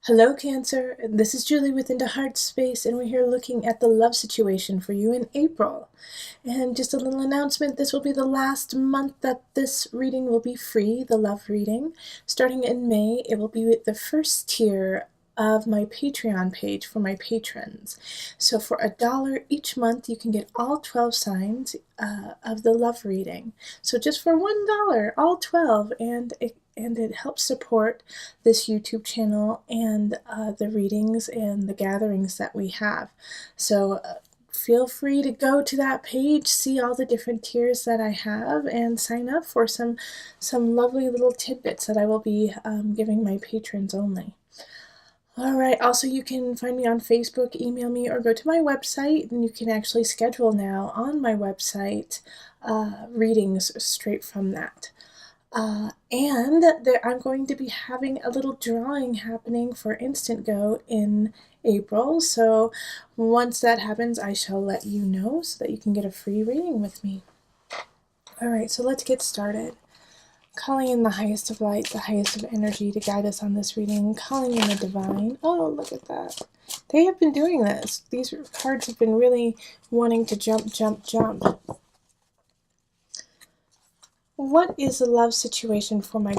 Hello, Cancer. This is Julie with Into Heartspace, and we're here looking at the love situation for you in April. And just a little announcement, this will be the last month that this reading will be free, the love reading. Starting in May, it will be with the first tier of my Patreon page for my patrons. So for $1 each month, you can get all 12 signs of the love reading. So just for $1, all 12, and it helps support this YouTube channel and the readings and the gatherings that we have. So feel free to go to that page, see all the different tiers that I have, and sign up for some lovely little tidbits that I will be giving my patrons only. Alright, also you can find me on Facebook, email me, or go to my website, and you can actually schedule now on my website readings straight from that. And I'm going to be having a little drawing happening for Instant Go in April, so once that happens I shall let you know so that you can get a free reading with me. Alright, so let's get started. Calling in the highest of light, the highest of energy to guide us on this reading. Calling in the divine. Oh, look at that. They have been doing this. These cards have been really wanting to jump, jump, jump. What is the love situation for my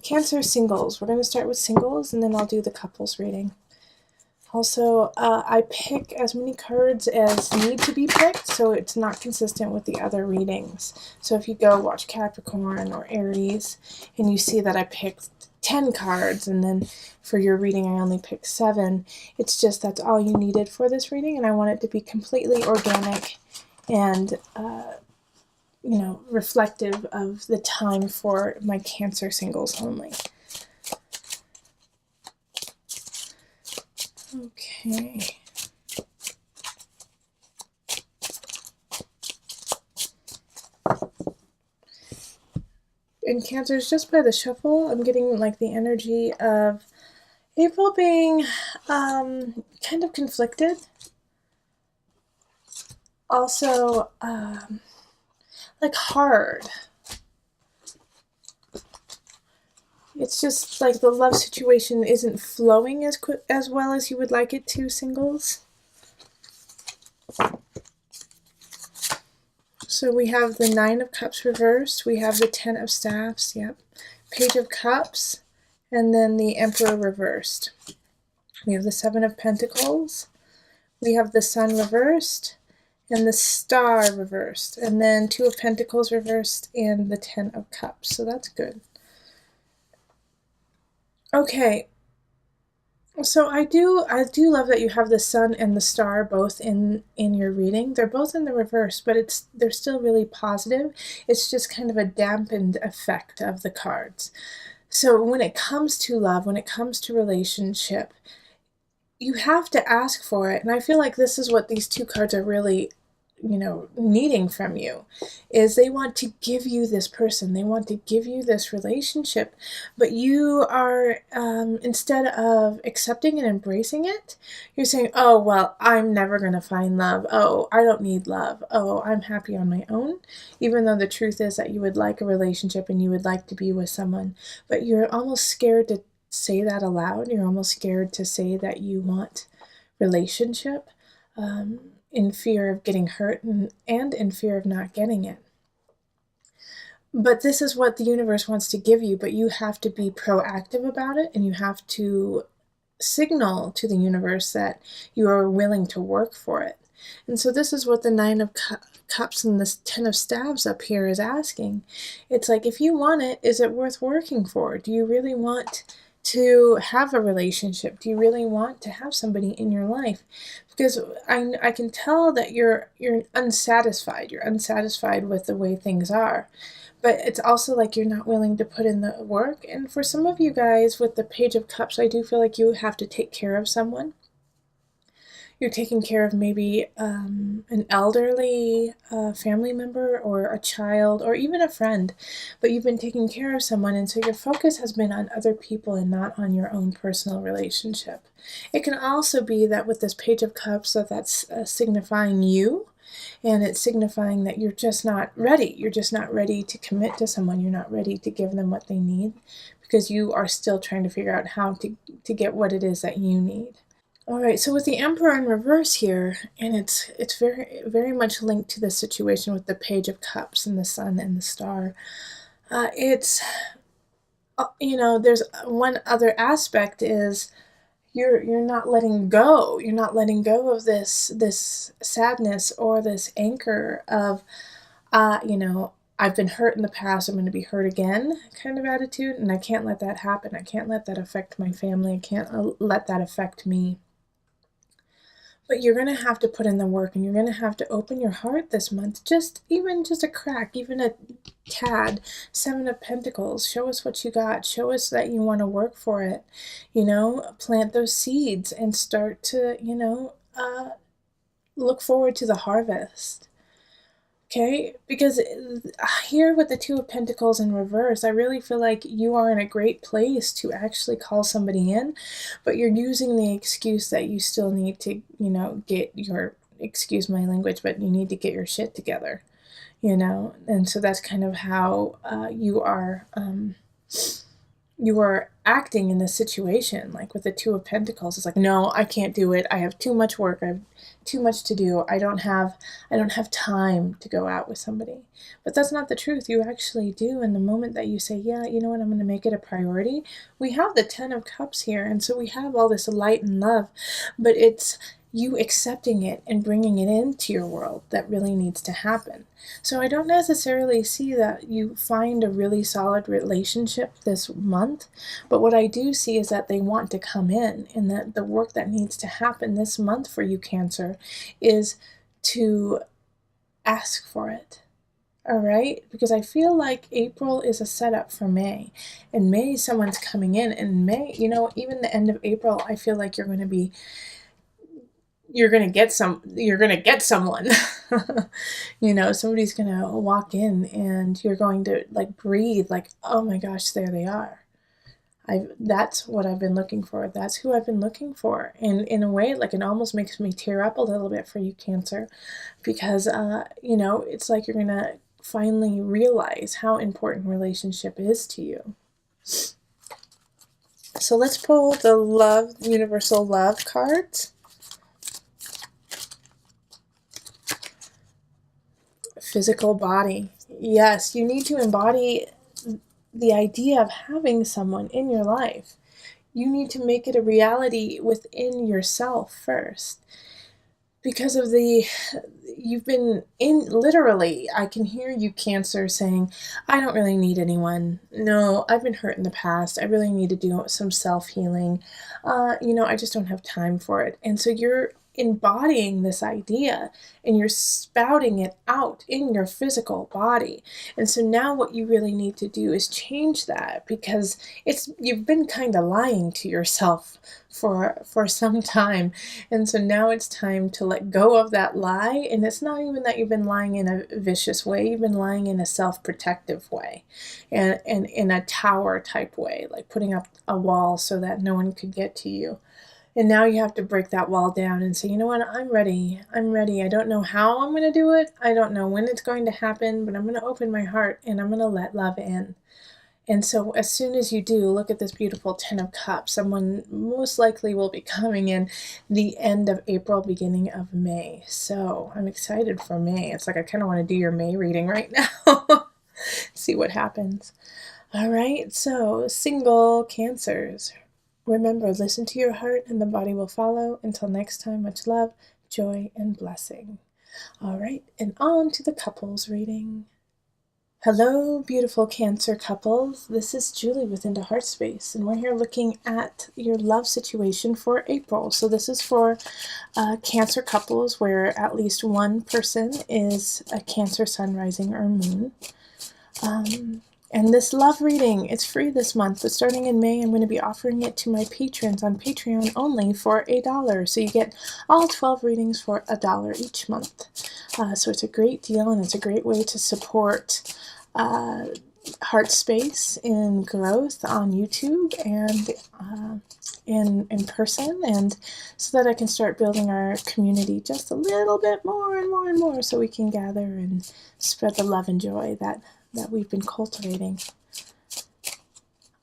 Cancer singles? We're going to start with singles, and then I'll do the couples reading. Also, I pick as many cards as need to be picked, so it's not consistent with the other readings. So if you go watch Capricorn or Aries, and you see that I picked 10 cards, and then for your reading I only picked 7, it's just that's all you needed for this reading, and I want it to be completely organic and you know, reflective of the time for my Cancer singles only. Okay. In Cancers, just by the shuffle, I'm getting like the energy of April being kind of conflicted. Also, like hard. It's just like the love situation isn't flowing as well as you would like it to, singles. So we have the 9 of Cups reversed, we have the 10 of Staffs, yep, Page of Cups, and then the Emperor reversed. We have the 7 of Pentacles, we have the Sun reversed, and the Star reversed, and then 2 of Pentacles reversed, and the 10 of Cups, so that's good. Okay, so I do love that you have the Sun and the Star both in your reading. They're both in the reverse, but they're still really positive. It's just kind of a dampened effect of the cards. So when it comes to love, when it comes to relationship, you have to ask for it. And I feel like this is what these two cards are really, you know, needing from you, is they want to give you this person, they want to give you this relationship, but you are, instead of accepting and embracing it, you're saying, oh, well, I'm never going to find love, oh, I don't need love, oh, I'm happy on my own, even though the truth is that you would like a relationship and you would like to be with someone, but you're almost scared to say that aloud, you're almost scared to say that you want relationship, in fear of getting hurt and in fear of not getting it. But this is what the universe wants to give you, but you have to be proactive about it, and you have to signal to the universe that you are willing to work for it. And so this is what the 9 of Cups and this 10 of Staves up here is asking. It's like, if you want it, is it worth working for? Do you really want to have a relationship? Do you really want to have somebody in your life? Because I can tell that you're unsatisfied. You're unsatisfied with the way things are. But it's also like you're not willing to put in the work. And for some of you guys with the Page of Cups, I do feel like you have to take care of someone. You're taking care of maybe an elderly family member or a child or even a friend, but you've been taking care of someone, and so your focus has been on other people and not on your own personal relationship. It can also be that with this Page of Cups, that's signifying you, and it's signifying that you're just not ready. You're just not ready to commit to someone. You're not ready to give them what they need because you are still trying to figure out how to get what it is that you need. All right, so with the Emperor in reverse here, and it's very very much linked to the situation with the Page of Cups and the Sun and the Star. It's there's one other aspect is you're not letting go. You're not letting go of this sadness or this anchor of I've been hurt in the past, I'm going to be hurt again kind of attitude, and I can't let that happen. I can't let that affect my family. I can't let that affect me. But you're going to have to put in the work, and you're going to have to open your heart this month, even just a crack, even a tad. 7 of Pentacles, show us what you got. Show us that you want to work for it. Plant those seeds and start to, look forward to the harvest. Okay, because here with the 2 of Pentacles in reverse, I really feel like you are in a great place to actually call somebody in, but you're using the excuse that you still need to, get your, excuse my language, but you need to get your shit together, and so that's kind of how you are acting in this situation. Like with the 2 of Pentacles, it's like, no, I can't do it. I have too much work. I have too much to do. I don't have time to go out with somebody. But that's not the truth. You actually do. In the moment that you say, yeah, you know what, I'm going to make it a priority. We have the 10 of Cups here, and so we have all this light and love, but it's you accepting it and bringing it into your world that really needs to happen. So I don't necessarily see that you find a really solid relationship this month, but what I do see is that they want to come in, and that the work that needs to happen this month for you, Cancer, is to ask for it. All right, because I feel like April is a setup for May, and May someone's coming in, and May, even the end of April, I feel like you're going to get someone. Somebody's going to walk in, and you're going to breathe like, oh my gosh, there they are. That's what I've been looking for. That's who I've been looking for. And in a way, it almost makes me tear up a little bit for you, Cancer, because, it's like you're going to finally realize how important relationship is to you. So let's pull the Universal Love cards. Physical body. Yes, you need to embody the idea of having someone in your life. You need to make it a reality within yourself first. Because of you've been literally, I can hear you, Cancer, saying, I don't really need anyone. No, I've been hurt in the past. I really need to do some self-healing. I just don't have time for it. And so you're embodying this idea, and you're spouting it out in your physical body. And so now what you really need to do is change that, because you've been kind of lying to yourself for some time. And so now it's time to let go of that lie. And it's not even that you've been lying in a vicious way. You've been lying in a self-protective way, and in a tower type way, like putting up a wall so that no one could get to you. And now you have to break that wall down and say, you know what, I'm ready. I don't know how I'm going to do it. I don't know when it's going to happen, but I'm going to open my heart, and I'm going to let love in. And so as soon as you do, look at this beautiful 10 of Cups. Someone most likely will be coming in the end of April, beginning of May. So I'm excited for May. It's like I kind of want to do your May reading right now. See what happens. All right, so single Cancers. Remember, listen to your heart, and the body will follow. Until next time, much love, joy, and blessing. All right, and on to the couples reading. Hello, beautiful Cancer couples. This is Julie with Into Heartspace, and we're here looking at your love situation for April. So this is for Cancer couples where at least one person is a Cancer sun, rising, or moon. And this love reading, it's free this month, but starting in May, I'm going to be offering it to my patrons on Patreon only for $1. So you get all 12 readings for $1 each month. So it's a great deal, and it's a great way to support Heartspace in growth on YouTube and in person, and so that I can start building our community just a little bit more and more and more, so we can gather and spread the love and joy that we've been cultivating.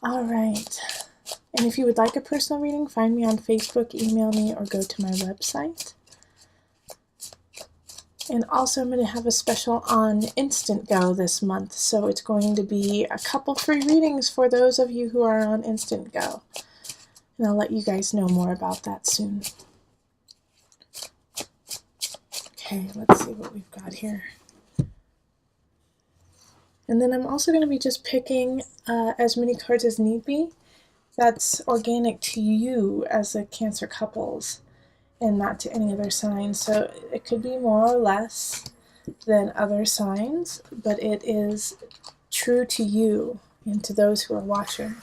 All right. And if you would like a personal reading, find me on Facebook, email me, or go to my website. And also I'm going to have a special on Instant Go this month, so it's going to be a couple free readings for those of you who are on Instant Go. And I'll let you guys know more about that soon. Okay, let's see what we've got here. And then I'm also going to be just picking as many cards as need be. That's organic to you as a Cancer couples and not to any other sign. So it could be more or less than other signs, but it is true to you and to those who are watching.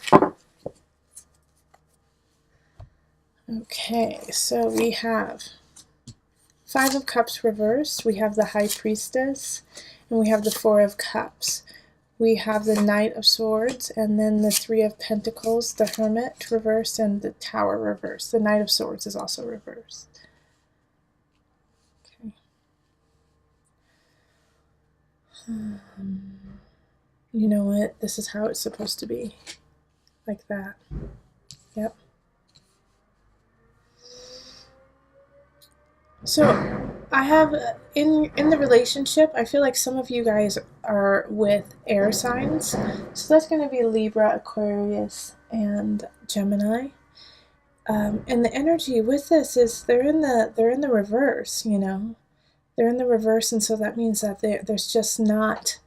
Okay, so we have Five of Cups reversed, we have the High Priestess, and we have the Four of Cups. We have the Knight of Swords, and then the Three of Pentacles, the Hermit reversed, and the Tower reversed. The Knight of Swords is also reversed. Okay. You know what? This is how it's supposed to be. Like that. Yep. So I have in the relationship, I feel like some of you guys are with air signs. So that's going to be Libra, Aquarius, and Gemini. And the energy with this is they're in the reverse, you know. They're in the reverse, and so that means that there's just not,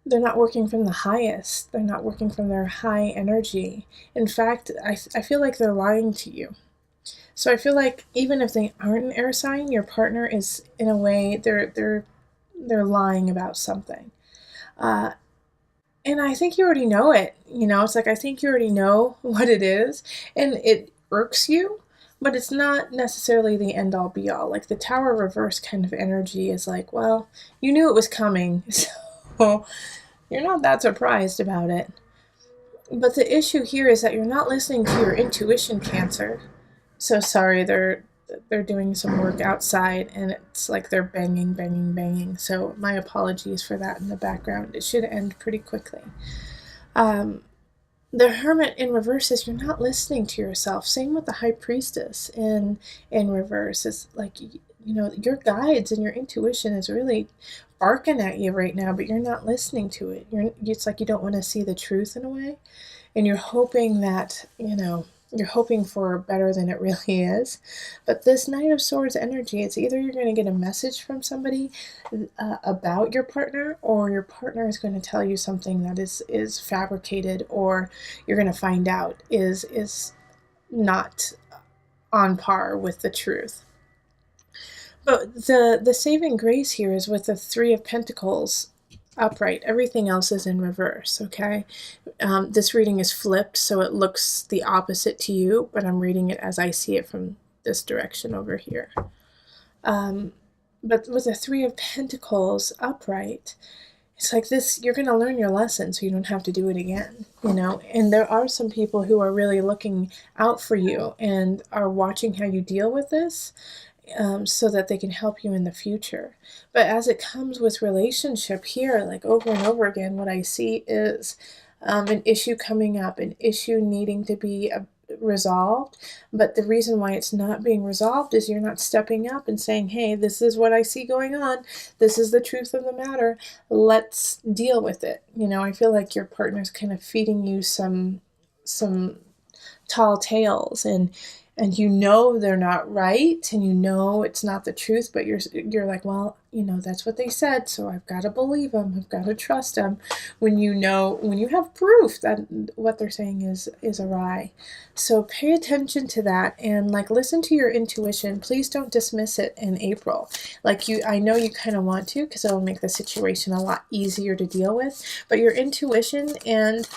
they're not working from the highest. They're not working from their high energy. In fact, I feel like they're lying to you. So I feel like even if they aren't an air sign, your partner is, in a way, they're lying about something. And I think you already know it. You know, it's like I think you already know what it is, and it irks you, but it's not necessarily the end-all be-all. Like the Tower reverse kind of energy is like, well, you knew it was coming, so you're not that surprised about it. But the issue here is that you're not listening to your intuition, Cancer. So sorry, they're doing some work outside, and it's like they're banging, banging, banging. So my apologies for that in the background. It should end pretty quickly. The Hermit in reverse is you're not listening to yourself. Same with the High Priestess in reverse. It's like, you know, your guides and your intuition is really barking at you right now, but you're not listening to it. It's like you don't want to see the truth in a way, and you're hoping that, you know, you're hoping for better than it really is. But this Knight of Swords energy, it's either you're going to get a message from somebody about your partner, or your partner is going to tell you something that is fabricated, or you're going to find out is not on par with the truth. But the saving grace here is with the Three of Pentacles upright. Everything else is in reverse, okay? This reading is flipped, so it looks the opposite to you, but I'm reading it as I see it from this direction over here. But with the Three of Pentacles upright, it's like this, you're going to learn your lesson so you don't have to do it again, you know? And there are some people who are really looking out for you and are watching how you deal with this, so that they can help you in the future. But as it comes with relationship here, like over and over again, what I see is an issue coming up, an issue needing to be resolved. But the reason why it's not being resolved is you're not stepping up and saying, hey, this is what I see going on. This is the truth of the matter. Let's deal with it. You know, I feel like your partner's kind of feeding you some tall tales, and and you know they're not right, and you know it's not the truth, but you're like, well, that's what they said, so I've got to believe them, I've got to trust them, when you have proof that what they're saying is a lie. So pay attention to that, and like, listen to your intuition. Please don't dismiss it in April. Like, I know you kind of want to, because it'll make the situation a lot easier to deal with, but your intuition and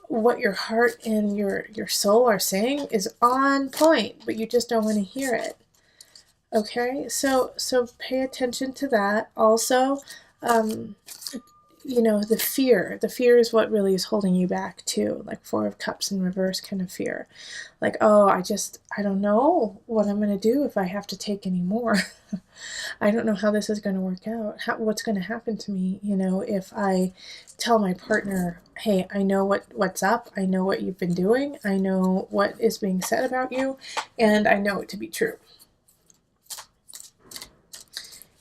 what your heart and your soul are saying is on point, but you just don't want to hear it. Okay, so pay attention to that. Also, the fear is what really is holding you back too, like Four of Cups in reverse kind of fear. Like, oh, I don't know what I'm going to do if I have to take any more. I don't know how this is going to work out. What's going to happen to me, if I tell my partner, hey, I know what's up. I know what you've been doing. I know what is being said about you, and I know it to be true.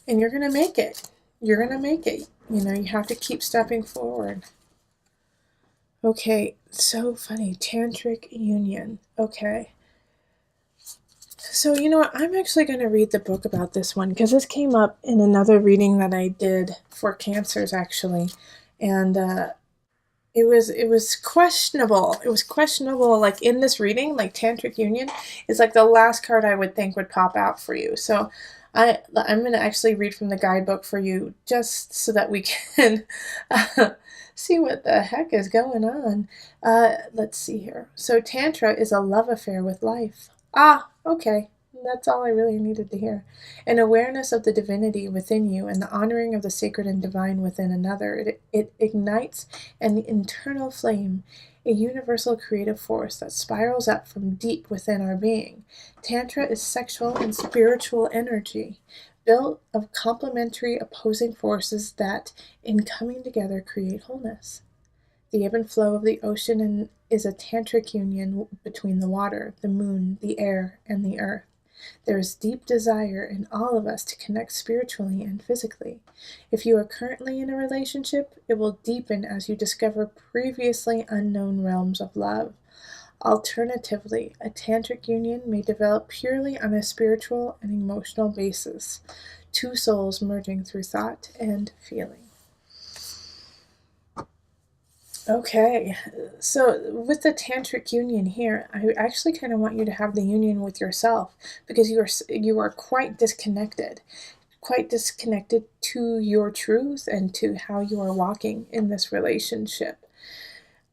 And you're going to make it. You're going to make it. You have to keep stepping forward. Okay, so funny. Tantric union. Okay. So, you know what? I'm actually going to read the book about this one, because this came up in another reading that I did for cancers, actually. And it was questionable. It was questionable, like, in this reading, like, Tantric union is like the last card I would think would pop out for you. So I'm going to actually read from the guidebook for you, just so that we can see what the heck is going on. Let's see here. So Tantra is a love affair with life. Ah, okay. That's all I really needed to hear. An awareness of the divinity within you and the honoring of the sacred and divine within another. It ignites an internal flame, a universal creative force that spirals up from deep within our being. Tantra is sexual and spiritual energy, built of complementary opposing forces that, in coming together, create wholeness. The ebb and flow of the ocean is a tantric union between the water, the moon, the air, and the earth. There is deep desire in all of us to connect spiritually and physically. If you are currently in a relationship, it will deepen as you discover previously unknown realms of love. Alternatively, a tantric union may develop purely on a spiritual and emotional basis, two souls merging through thought and feeling. Okay, so with the tantric union here, I actually kind of want you to have the union with yourself, because you are quite disconnected to your truth and to how you are walking in this relationship.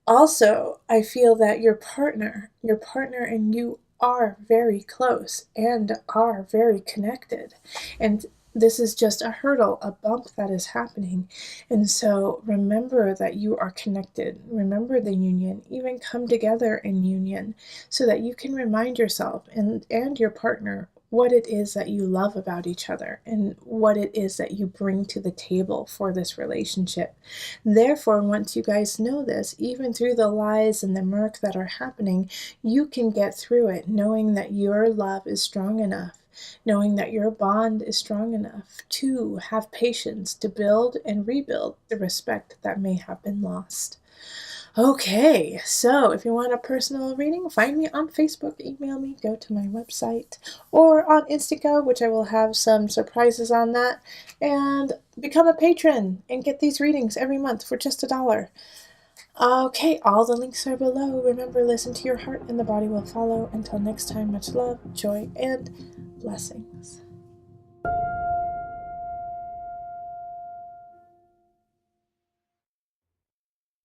Also, I feel that your partner and you are very close and are very connected. And this is just a hurdle, a bump that is happening. And so remember that you are connected. Remember the union. Even come together in union, so that you can remind yourself and your partner what it is that you love about each other and what it is that you bring to the table for this relationship. Therefore, once you guys know this, even through the lies and the murk that are happening, you can get through it knowing that your love is strong enough, knowing that your bond is strong enough to have patience to build and rebuild the respect that may have been lost. Okay, so if you want a personal reading, find me on Facebook, email me, go to my website, or on Instago, which I will have some surprises on that, and become a patron and get these readings every month for just $1. Okay, all the links are below. Remember, listen to your heart and the body will follow. Until next time, much love, joy, and blessings.